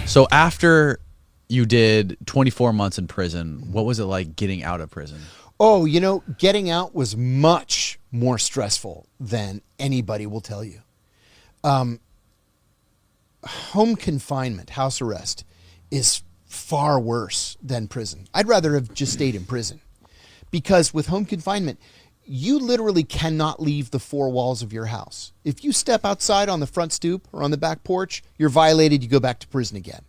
So after you did 24 months in prison, what was it like getting out of prison? Oh, getting out was much more stressful than anybody will tell you. Home confinement, house arrest, is far worse than prison. I'd rather have just stayed in prison, because with home confinement, you literally cannot leave the four walls of your house. If you step outside on the front stoop or on the back porch, you're violated, you go back to prison again.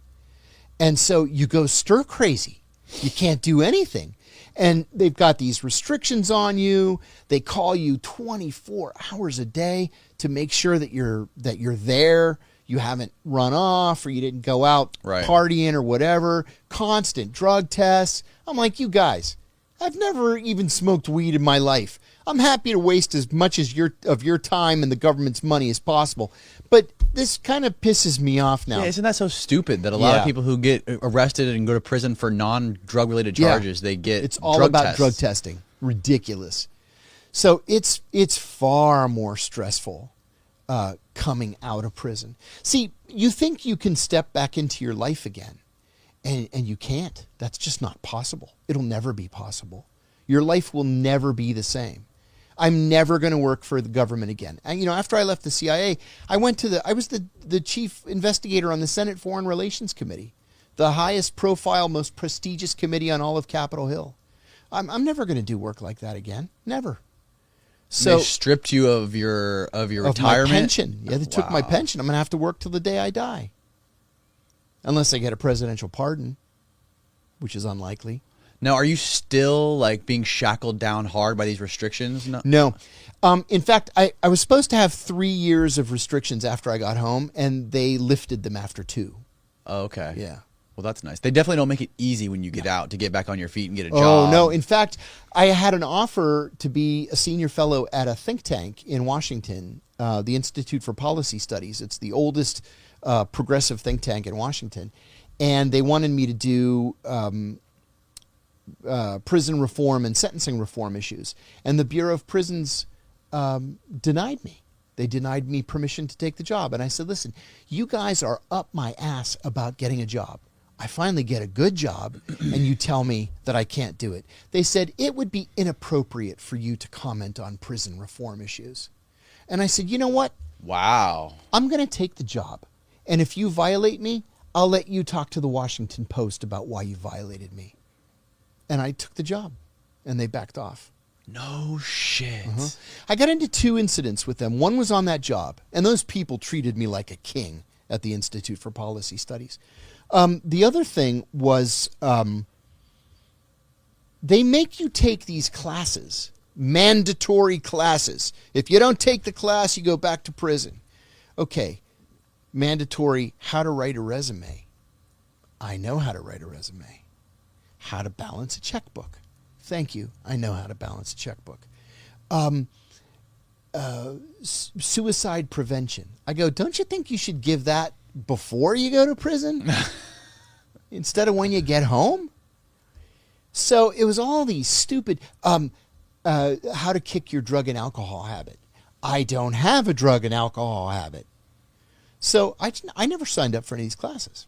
And so you go stir crazy. You can't do anything. And they've got these restrictions on you. They call you 24 hours a day to make sure that you're there. You haven't run off, or you didn't go out partying or whatever. Constant drug tests. I'm like, you guys, I've never even smoked weed in my life. I'm happy to waste as much as of your time and the government's money as possible. But this kind of pisses me off now. Yeah, isn't that so stupid that a lot of people who get arrested and go to prison for non-drug related charges, they get it's all about drug testing. Ridiculous. So it's far more stressful coming out of prison. See, you think you can step back into your life again, and you can't. That's just not possible. It'll never be possible. Your life will never be the same. I'm never going to work for the government again. And, after I left the CIA, I was the chief investigator on the Senate Foreign Relations Committee, the highest profile, most prestigious committee on all of Capitol Hill. I'm never going to do work like that again. Never. So they stripped you of your retirement? My pension. Yeah, they took my pension. I'm going to have to work till the day I die. Unless I get a presidential pardon, which is unlikely. Now, are you still being shackled down hard by these restrictions? No. In fact, I was supposed to have 3 years of restrictions after I got home, and they lifted them after 2. Oh, okay. Yeah. Well, that's nice. They definitely don't make it easy when you get out to get back on your feet and get a job. Oh, no. In fact, I had an offer to be a senior fellow at a think tank in Washington, the Institute for Policy Studies. It's the oldest progressive think tank in Washington. And they wanted me to do prison reform and sentencing reform issues. And the Bureau of Prisons denied me. They denied me permission to take the job. And I said, listen, you guys are up my ass about getting a job. I finally get a good job, and you tell me that I can't do it. They said, it would be inappropriate for you to comment on prison reform issues. And I said, you know what? Wow. I'm going to take the job. And if you violate me, I'll let you talk to the Washington Post about why you violated me. And I took the job, and they backed off. No shit. Uh-huh. I got into 2 incidents with them. One was on that job, and those people treated me like a king at the Institute for Policy Studies. The other thing was they make you take these classes, mandatory classes. If you don't take the class, you go back to prison. Okay, mandatory how to write a resume. I know how to write a resume. How to balance a checkbook. Thank you. I know how to balance a checkbook. Suicide prevention. I go, don't you think you should give that before you go to prison instead of when you get home? So it was all these stupid, how to kick your drug and alcohol habit. I don't have a drug and alcohol habit. So I never signed up for any of these classes.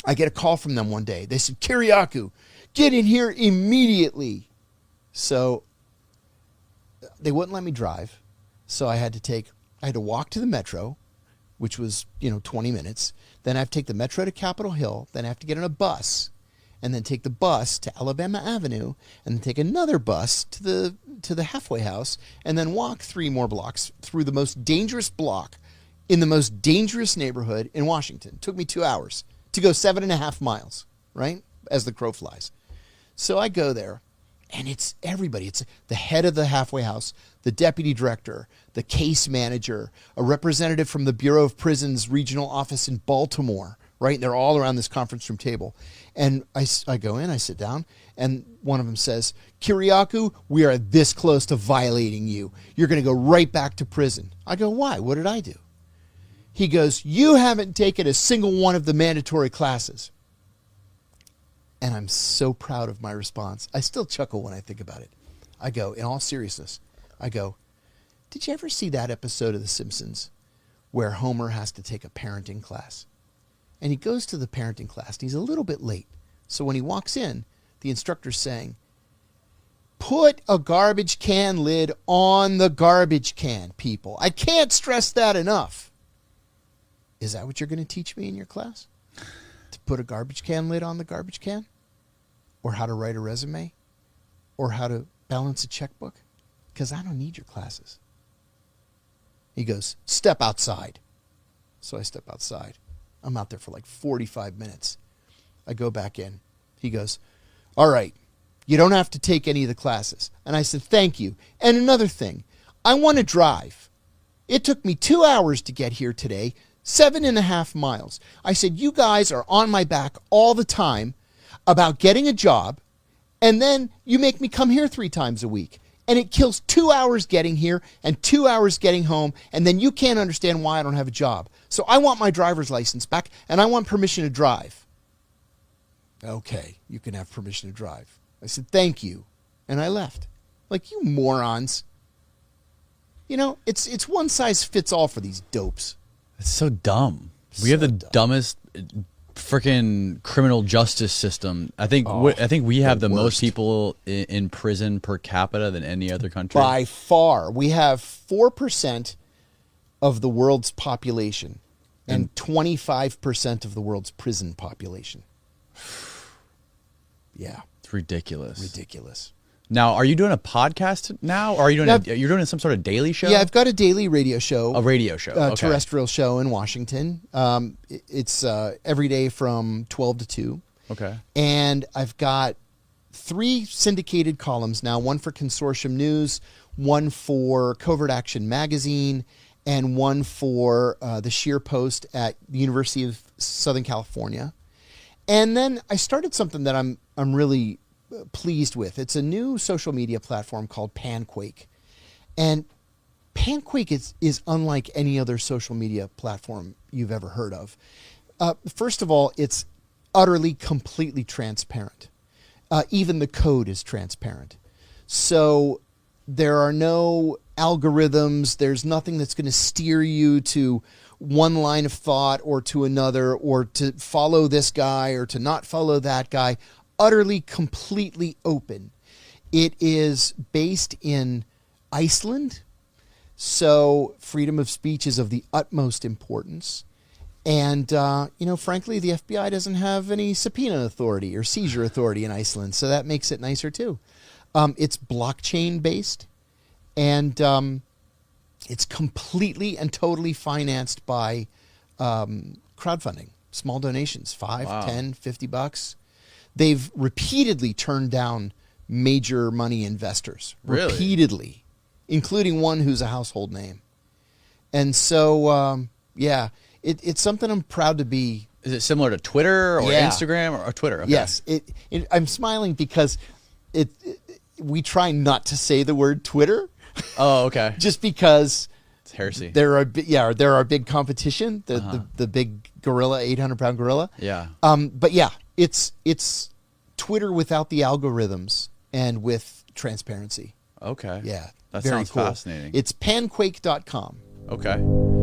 I get a call from them one day. They said, Kiriakou, get in here immediately. So they wouldn't let me drive. So I had to walk to the metro, which was, 20 minutes. Then I have to take the metro to Capitol Hill. Then I have to get on a bus, and then take the bus to Alabama Avenue, and then take another bus to the halfway house, and then walk 3 more blocks through the most dangerous block in the most dangerous neighborhood in Washington. It took me 2 hours to go 7.5 miles, right? As the crow flies. So I go there, and it's everybody. It's the head of the halfway house, the deputy director, the case manager, a representative from the Bureau of Prisons regional office in Baltimore, right? And they're all around this conference room table. And I go in, I sit down, and one of them says, Kiriakou, we are this close to violating you. You're going to go right back to prison. I go, why? What did I do? He goes, you haven't taken a single one of the mandatory classes. And I'm so proud of my response. I still chuckle when I think about it. I go, in all seriousness, did you ever see that episode of The Simpsons where Homer has to take a parenting class? And he goes to the parenting class, and he's a little bit late. So when he walks in, the instructor's saying, put a garbage can lid on the garbage can, people. I can't stress that enough. Is that what you're going to teach me in your class? To put a garbage can lid on the garbage can? Or how to write a resume? Or how to balance a checkbook? Because I don't need your classes. He goes, step outside. So I step outside. I'm out there for like 45 minutes. I go back in. He goes, all right, you don't have to take any of the classes. And I said, thank you. And another thing, I want to drive. It took me 2 hours to get here today, 7.5 miles. I said, you guys are on my back all the time about getting a job, and then you make me come here 3 times a week. And it kills 2 hours getting here and 2 hours getting home, and then you can't understand why I don't have a job. So I want my driver's license back, and I want permission to drive. Okay, you can have permission to drive. I said, thank you. And I left. Like, you morons. You know, it's one size fits all for these dopes. It's so dumb. We have the dumbest freaking criminal justice system. I think we have the most people in prison per capita than any other country. By far. We have 4% of the world's population and 25% of the world's prison population. Yeah. It's ridiculous. Ridiculous. Now, are you doing a podcast now, or are you doing you're doing some sort of daily show? Yeah, I've got a daily radio show. A radio show. Okay. Terrestrial show in Washington. It's every day from 12 to 2. Okay. And I've got 3 syndicated columns now, one for Consortium News, one for Covert Action Magazine, and one for the Sheer Post at the University of Southern California. And then I started something that I'm really pleased with. It's a new social media platform called Panquake. And Panquake is unlike any other social media platform you've ever heard of. First of all, it's utterly, completely transparent. Even the code is transparent. So there are no algorithms. There's nothing that's going to steer you to one line of thought or to another, or to follow this guy or to not follow that guy. Utterly, completely open. It is based in Iceland, so freedom of speech is of the utmost importance. And, frankly, the FBI doesn't have any subpoena authority or seizure authority in Iceland, so that makes it nicer too. It's blockchain-based, and it's completely and totally financed by crowdfunding, small donations, $5, Wow. $10, $50. They've repeatedly turned down major money investors. Really? Repeatedly, including one who's a household name. And so, it's something I'm proud to be. Is it similar to Twitter or Instagram or Twitter? Okay. Yes. I'm smiling because we try not to say the word Twitter. Oh, okay. Just because It's heresy. they're our big competition, the big gorilla, 800-pound gorilla. Yeah. But yeah, it's Twitter without the algorithms and with transparency. Okay. Yeah. That very sounds cool. fascinating. It's panquake.com. Okay.